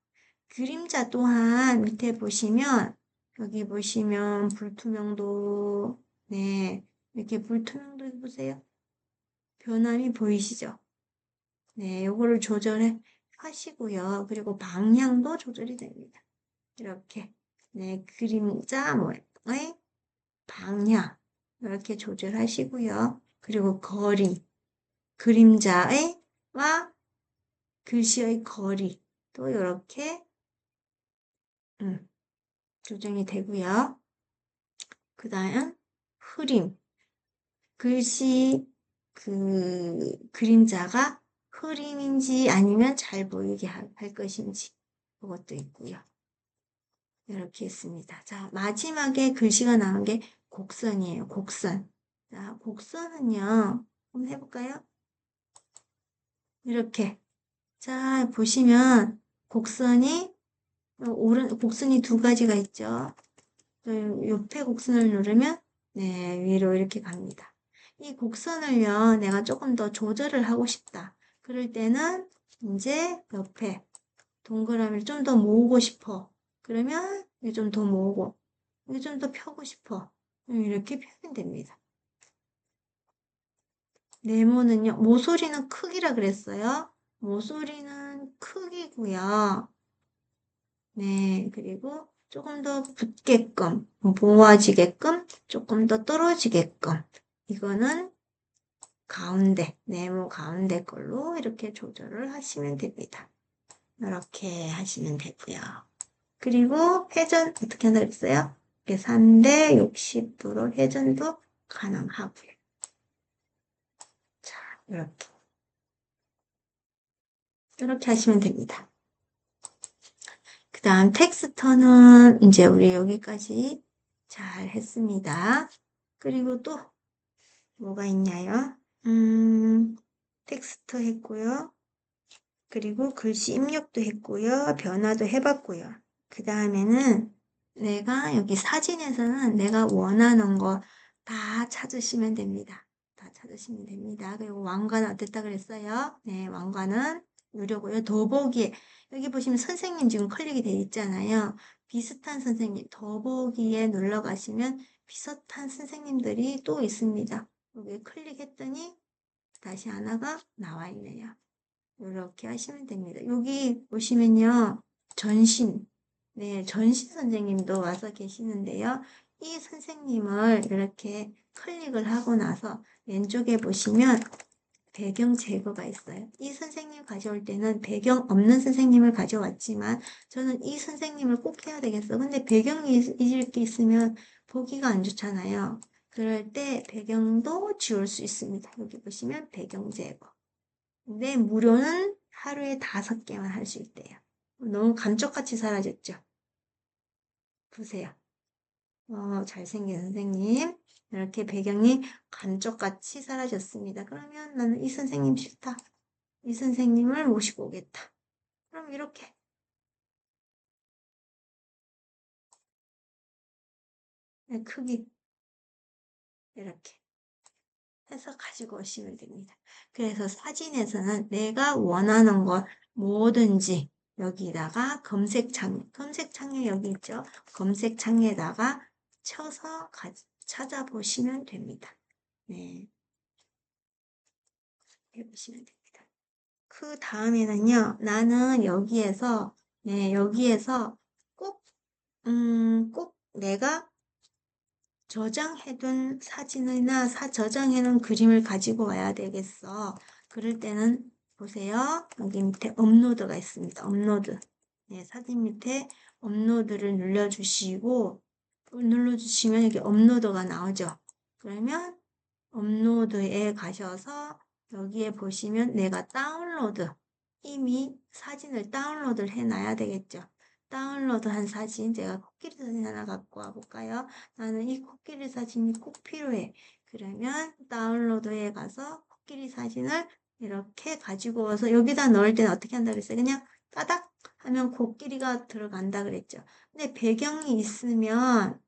그림자 또한 밑에 보시면 여기 보시면 불투명도 네 이렇게 불투명도 해보세요. 변함이 보이시죠? 네, 요거를 조절해 하시고요. 그리고 방향도 조절이 됩니다. 이렇게 네 그림자 모양의 방향 이렇게 조절하시고요. 그리고 거리 그림자의 와 글씨의 거리 또 이렇게 조정이 되고요. 그 다음 흐림 글씨 그림자가 흐림인지 아니면 잘 보이게 할 것인지 그것도 있고요. 이렇게 했습니다. 자, 마지막에 글씨가 나온 게 곡선이에요. 곡선. 자, 곡선은요. 한번 해볼까요? 이렇게. 자, 보시면 곡선이 곡선이 두 가지가 있죠. 옆에 곡선을 누르면 네, 위로 이렇게 갑니다. 이 곡선을요, 내가 조금 더 조절을 하고 싶다. 그럴 때는 이제 옆에 동그라미를 좀 더 모으고 싶어. 그러면 이게 좀 더 모으고, 이게 좀 더 펴고 싶어. 이렇게 펴면 됩니다. 네모는요, 모서리는 크기라 그랬어요. 모서리는 크기고요. 네, 그리고 조금 더 붙게끔, 모아지게끔, 조금 더 떨어지게끔. 이거는 가운데, 네모 가운데 걸로 이렇게 조절을 하시면 됩니다. 이렇게 하시면 되고요. 그리고 회전 어떻게 한다 그랬어요? 3대 60도로 회전도 가능하고요. 자, 이렇게 하시면 됩니다. 그 다음 텍스터는 이제 우리 여기까지 잘 했습니다. 그리고 또 뭐가 있냐요? 텍스트 했고요. 그리고 글씨 입력도 했고요. 변화도 해봤고요. 그 다음에는 내가 여기 사진에서는 내가 원하는 거 다 찾으시면 됩니다. 다 찾으시면 됩니다. 그리고 왕관은 어땠다 그랬어요? 네, 왕관은 유료고요. 더보기에 여기 보시면 선생님 지금 클릭이 되어 있잖아요. 비슷한 선생님 더보기에 눌러 가시면 비슷한 선생님들이 또 있습니다. 여기 클릭했더니 다시 하나가 나와 있네요. 이렇게 하시면 됩니다. 여기 보시면요. 전신, 네, 전신 선생님도 와서 계시는데요. 이 선생님을 이렇게 클릭을 하고 나서 왼쪽에 보시면 배경 제거가 있어요. 이 선생님 가져올 때는 배경 없는 선생님을 가져왔지만 저는 이 선생님을 꼭 해야 되겠어. 근데 배경이 이렇게 있으면 보기가 안 좋잖아요. 그럴 때 배경도 지울 수 있습니다. 여기 보시면 배경 제거. 근데 무료는 하루에 5개만 할 수 있대요. 너무 감쪽같이 사라졌죠? 보세요. 잘생긴 선생님. 이렇게 배경이 감쪽같이 사라졌습니다. 그러면 나는 이 선생님 싫다. 이 선생님을 모시고 오겠다. 그럼 이렇게 크기 이렇게 해서 가지고 오시면 됩니다. 그래서 사진에서는 내가 원하는 것 뭐든지 여기다가 검색창에 여기 있죠? 검색창에다가 쳐서 찾아보시면 됩니다. 네, 해보시면 됩니다. 그 다음에는요, 나는 여기에서, 네, 여기에서 꼭, 꼭 내가 저장해둔 사진이나 저장해놓은 그림을 가지고 와야 되겠어. 그럴 때는 보세요. 여기 밑에 업로드가 있습니다. 업로드. 네, 사진 밑에 업로드를 눌러주시고 눌러주시면 여기 업로드가 나오죠. 그러면 업로드에 가셔서 여기에 보시면 내가 이미 사진을 다운로드를 해놔야 되겠죠. 다운로드한 사진, 제가 코끼리 사진 하나 갖고 와볼까요? 나는 이 코끼리 사진이 꼭 필요해. 그러면 다운로드에 가서 코끼리 사진을 이렇게 가지고 와서 여기다 넣을 때는 어떻게 한다 그랬어요? 그냥 따닥 하면 코끼리가 들어간다 그랬죠. 근데 배경이 있으면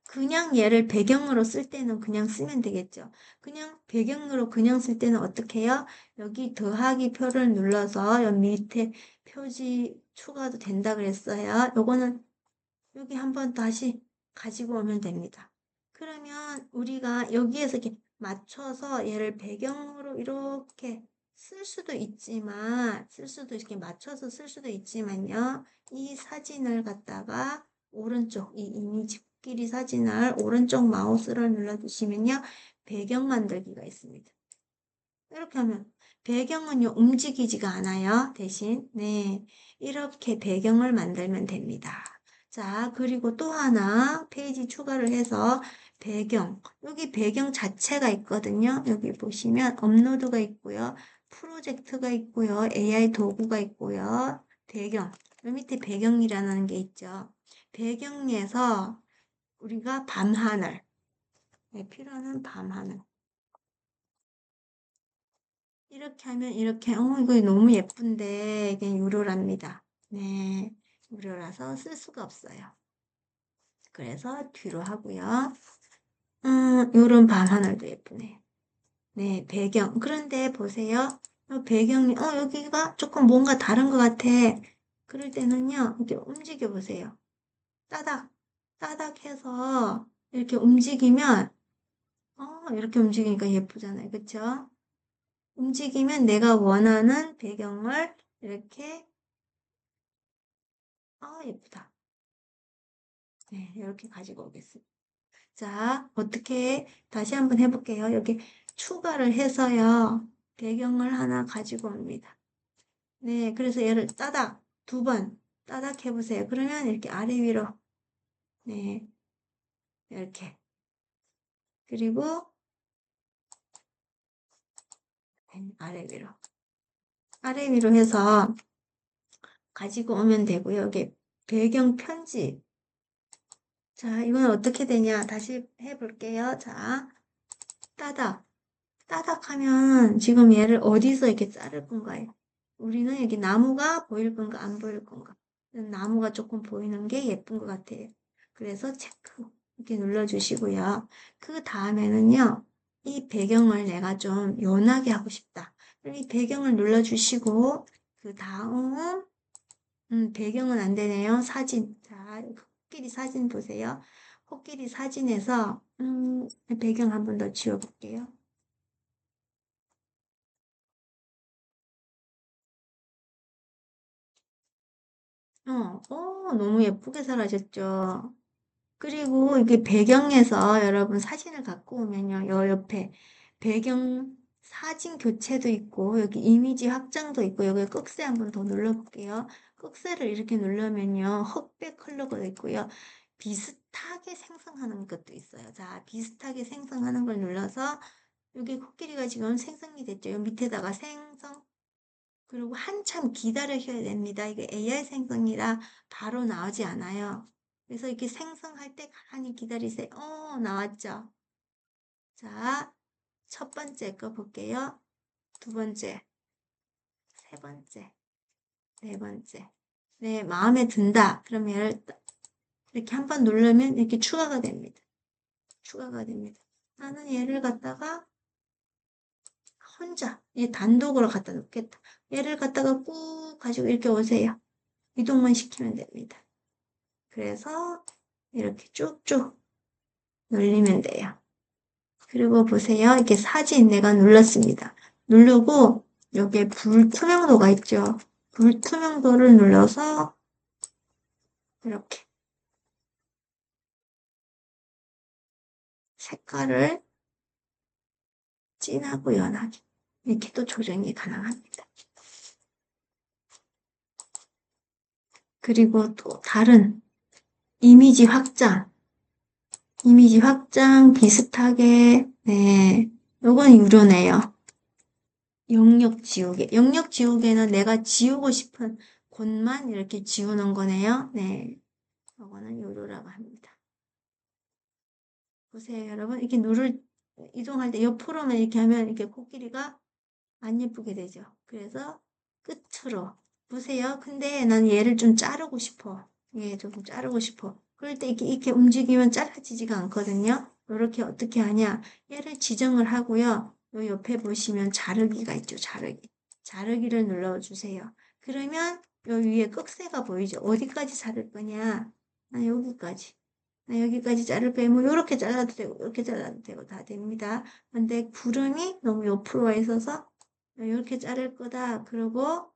그냥 얘를 배경으로 쓸 때는 그냥 쓰면 되겠죠. 그냥 배경으로 그냥 쓸 때는 어떻게 해요? 여기 더하기 표를 눌러서 여기 밑에 표지 추가도 된다 그랬어요. 요거는 여기 한번 다시 가지고 오면 됩니다. 그러면 우리가 여기에서 이렇게 맞춰서 얘를 배경으로 이렇게 이렇게 맞춰서 쓸 수도 있지만요. 이 사진을 갖다가 오른쪽, 이 이미지 코끼리 사진을 오른쪽 마우스를 눌러주시면요. 배경 만들기가 있습니다. 이렇게 하면 배경은요, 움직이지가 않아요. 대신, 네. 이렇게 배경을 만들면 됩니다. 자, 그리고 또 하나 페이지 추가를 해서 여기 배경 자체가 있거든요. 여기 보시면 업로드가 있고요. 프로젝트가 있고요. AI 도구가 있고요. 요 밑에 배경이라는 게 있죠. 배경에서 우리가 밤하늘, 필요한 밤하늘. 이렇게 하면 이렇게 이거 너무 예쁜데 이게 유료랍니다. 네, 유료라서 쓸 수가 없어요. 그래서 뒤로 하고요. 요런 밤하늘도 예쁘네. 네, 배경. 그런데 보세요. 배경이 여기가 조금 뭔가 다른 것 같아. 그럴 때는요. 이렇게 움직여 보세요. 따닥 따닥 해서 이렇게 움직이면 이렇게 움직이니까 예쁘잖아요. 그쵸? 움직이면 내가 원하는 배경을 이렇게 예쁘다. 네, 이렇게 가지고 오겠습니다. 자, 어떻게 다시 한번 해볼게요. 여기 추가를 해서요. 배경을 하나 가지고 옵니다. 네, 그래서 얘를 따닥 2번 따닥 해보세요. 그러면 이렇게 아래 위로 네, 이렇게 그리고 아래 위로 해서 가지고 오면 되고요. 여기 배경 편집. 자, 이건 어떻게 되냐? 다시 해볼게요. 자, 따닥. 따닥 하면 지금 얘를 어디서 이렇게 자를 건가요? 우리는 여기 나무가 보일 건가, 안 보일 건가? 나무가 조금 보이는 게 예쁜 것 같아요. 그래서 체크 이렇게 눌러주시고요. 그 다음에는요, 이 배경을 내가 좀 연하게 하고 싶다. 그럼 이 배경을 눌러주시고, 그 다음, 배경은 안 되네요. 사진. 자, 코끼리 사진 보세요. 코끼리 사진에서, 배경 한 번 더 지워볼게요. 너무 예쁘게 사라졌죠. 그리고 이게 배경에서 여러분 사진을 갖고 오면요. 요 옆에 배경 사진 교체도 있고, 여기 이미지 확장도 있고, 여기 꺽쇠 한번 더 눌러볼게요. 꺽쇠를 이렇게 누르면요. 흑백 컬러가 있고요. 비슷하게 생성하는 것도 있어요. 자, 비슷하게 생성하는 걸 눌러서 여기 코끼리가 지금 생성이 됐죠. 요 밑에다가 생성. 그리고 한참 기다리셔야 됩니다. 이게 AI 생성이라 바로 나오지 않아요. 그래서 이렇게 생성할 때 가만히 기다리세요. 나왔죠? 자, 첫 번째 거 볼게요. 두 번째, 세 번째, 네 번째. 네, 마음에 든다. 그럼 얘를 이렇게 한번 누르면 이렇게 추가가 됩니다. 추가가 됩니다. 나는 얘를 갖다가 혼자 얘 단독으로 갖다 놓겠다. 얘를 갖다가 꾹 가지고 이렇게 오세요. 이동만 시키면 됩니다. 그래서 이렇게 쭉쭉 눌리면 돼요. 그리고 보세요. 이렇게 사진 내가 눌렀습니다. 누르고 여기에 불투명도가 있죠. 불투명도를 눌러서 이렇게 색깔을 진하고 연하게 이렇게 또 조정이 가능합니다. 그리고 또 다른 이미지 확장 비슷하게 네, 요건 유료네요. 영역 지우개. 영역 지우개는 내가 지우고 싶은 곳만 이렇게 지우는 거네요. 네, 요거는 유료라고 합니다. 보세요, 여러분. 이렇게 이동할 때 옆으로만 이렇게 하면 이렇게 코끼리가 안 예쁘게 되죠. 그래서 끝으로 보세요. 근데 난 얘를 좀 자르고 싶어. 얘 좀 자르고 싶어. 그럴 때 이렇게 움직이면 잘라지지가 않거든요. 이렇게 어떻게 하냐? 얘를 지정을 하고요. 요 옆에 보시면 자르기가 있죠. 자르기. 자르기를 눌러주세요. 그러면 요 위에 꺽쇠가 보이죠. 어디까지 자를 거냐? 나 여기까지. 나 여기까지 자를 거예요. 뭐 이렇게 잘라도 되고 이렇게 잘라도 되고 다 됩니다. 근데 구름이 너무 옆으로 와 있어서 이렇게 자를 거다. 그리고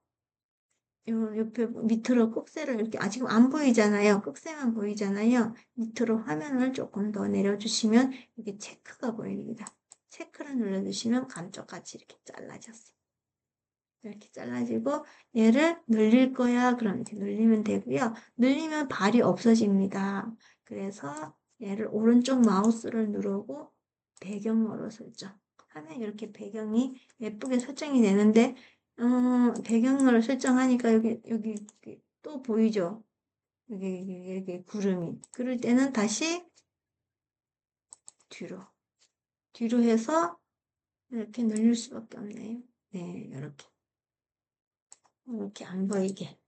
요 옆에 밑으로 꺽쇠를 이렇게 지금 안 보이잖아요. 꺽쇠만 보이잖아요. 밑으로 화면을 조금 더 내려주시면 이게 체크가 보입니다. 체크를 눌러주시면 감쪽같이 이렇게 잘라졌어요. 이렇게 잘라지고 얘를 늘릴 거야. 그럼 이렇게 늘리면 되고요. 늘리면 발이 없어집니다. 그래서 얘를 오른쪽 마우스를 누르고 배경으로 설정. 하면 이렇게 배경이 예쁘게 설정이 되는데 배경으로 설정하니까 여기 또 보이죠? 여기 구름이. 그럴 때는 다시 뒤로 해서 이렇게 늘릴 수밖에 없네요. 네, 이렇게 안 보이게.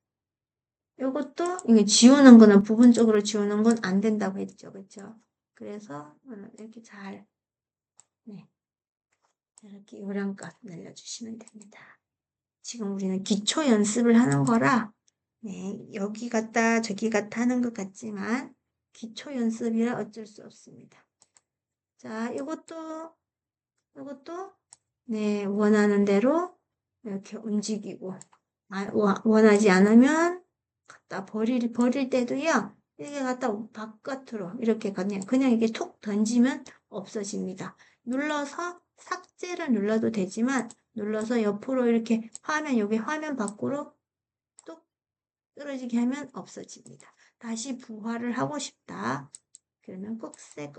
요것도 이게 지우는 거는 부분적으로 지우는 건 안 된다고 했죠. 그렇죠? 그래서 이렇게 잘 네, 이렇게 요령껏 늘려주시면 됩니다. 지금 우리는 기초 연습을 하는 거라 네, 여기 갔다 저기 갔다 하는 것 같지만 기초 연습이라 어쩔 수 없습니다. 자, 이것도 네, 원하는 대로 이렇게 움직이고 원하지 않으면 갖다 버릴 때도요. 이렇게 갖다 바깥으로 이렇게 그냥 이게 툭 던지면 없어집니다. 눌러서 삭제를 눌러도 되지만 눌러서 옆으로 이렇게 여기 화면 밖으로 뚝 떨어지게 하면 없어집니다. 다시 부활을 하고 싶다. 그러면 꺽쇠.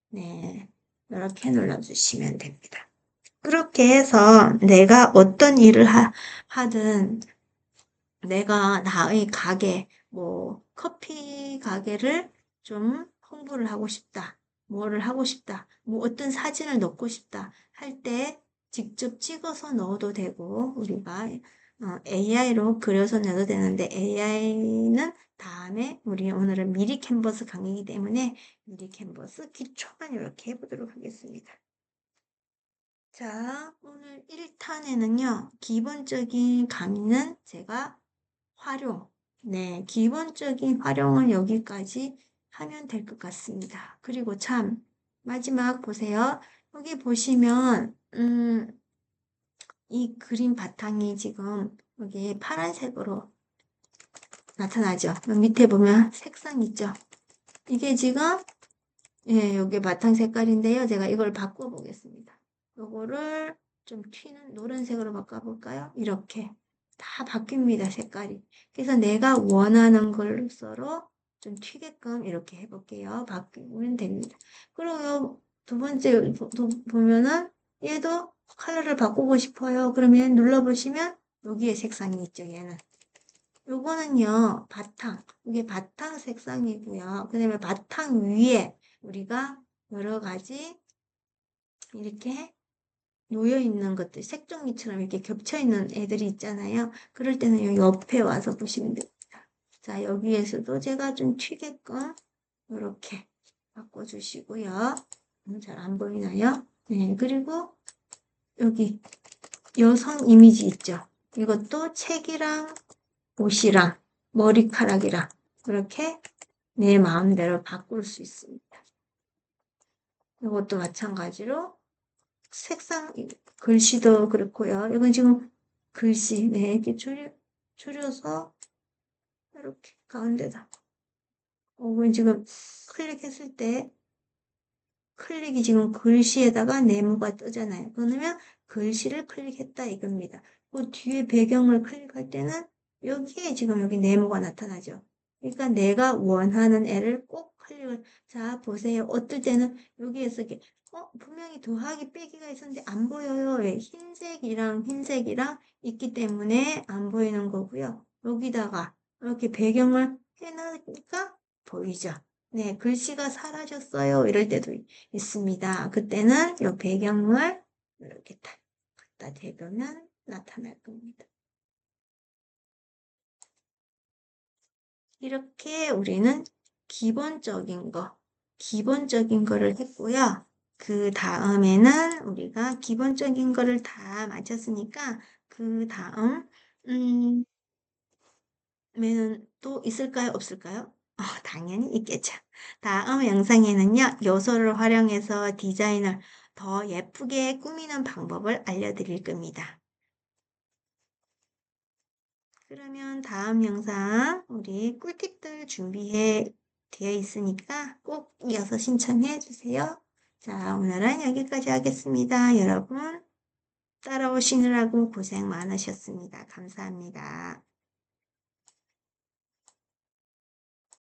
네, 이렇게 눌러주시면 됩니다. 그렇게 해서 내가 어떤 일을 하든 내가 나의 가게, 뭐 커피 가게를 좀 홍보를 하고 싶다. 뭐를 하고 싶다. 뭐 어떤 사진을 넣고 싶다. 할 때 직접 찍어서 넣어도 되고 우리가 AI로 그려서 넣어도 되는데 AI는 다음에 우리 오늘은 미리 캔버스 강의이기 때문에 미리 캔버스 기초만 이렇게 해보도록 하겠습니다. 자, 오늘 1탄에는요, 기본적인 강의는 제가 네, 기본적인 활용은 여기까지 하면 될 것 같습니다. 그리고 참, 마지막 보세요. 여기 보시면, 이 그림 바탕이 지금 여기 파란색으로 나타나죠. 밑에 보면 색상 있죠. 이게 지금, 예, 여기 바탕 색깔인데요. 제가 이걸 바꿔보겠습니다. 요거를 좀 튀는 노란색으로 바꿔볼까요? 이렇게. 다 바뀝니다, 색깔이. 그래서 내가 원하는 걸로 좀 튀게끔 이렇게 해볼게요. 바꾸면 됩니다. 그리고 두 번째 보면은 얘도 컬러를 바꾸고 싶어요. 그러면 눌러보시면 여기에 색상이 있죠, 얘는. 요거는요, 바탕. 이게 바탕 색상이고요. 그 다음에 바탕 위에 우리가 여러 가지 이렇게 놓여 있는 것들, 색종이처럼 이렇게 겹쳐 있는 애들이 있잖아요. 그럴 때는 요 옆에 와서 보시면 됩니다. 자, 여기에서도 제가 좀 튀게끔 이렇게 바꿔주시고요. 잘 안 보이나요? 네, 그리고 여기 여성 이미지 있죠? 이것도 책이랑 옷이랑 머리카락이랑 이렇게 내 마음대로 바꿀 수 있습니다. 이것도 마찬가지로 색상, 글씨도 그렇고요. 이건 지금 글씨, 네, 이렇게 줄여서 이렇게 가운데다. 이건 지금 클릭했을 때 클릭이 지금 글씨에다가 네모가 뜨잖아요. 그러면 글씨를 클릭했다 이겁니다. 그 뒤에 배경을 클릭할 때는 여기에 지금 여기 네모가 나타나죠. 그러니까 내가 원하는 애를 꼭 클릭을. 자, 보세요. 어떨 때는 여기에서 이렇게 분명히 더하기 빼기가 있었는데 안 보여요. 왜? 흰색이랑 있기 때문에 안 보이는 거고요. 여기다가 이렇게 배경을 해놓으니까 보이죠. 네, 글씨가 사라졌어요. 이럴 때도 있습니다. 그때는 이 배경을 이렇게 갖다 대면 나타날 겁니다. 이렇게 우리는 기본적인 거를 했고요. 그 다음에는 우리가 기본적인 거를 다 마쳤으니까 그 다음 에는 또 있을까요? 없을까요? 당연히 있겠죠. 다음 영상에는요, 요소를 활용해서 디자인을 더 예쁘게 꾸미는 방법을 알려드릴 겁니다. 그러면 다음 영상 우리 꿀팁들 준비해 되어 있으니까 꼭 이어서 신청해 주세요. 자, 오늘은 여기까지 하겠습니다. 여러분 따라오시느라고 고생 많으셨습니다. 감사합니다.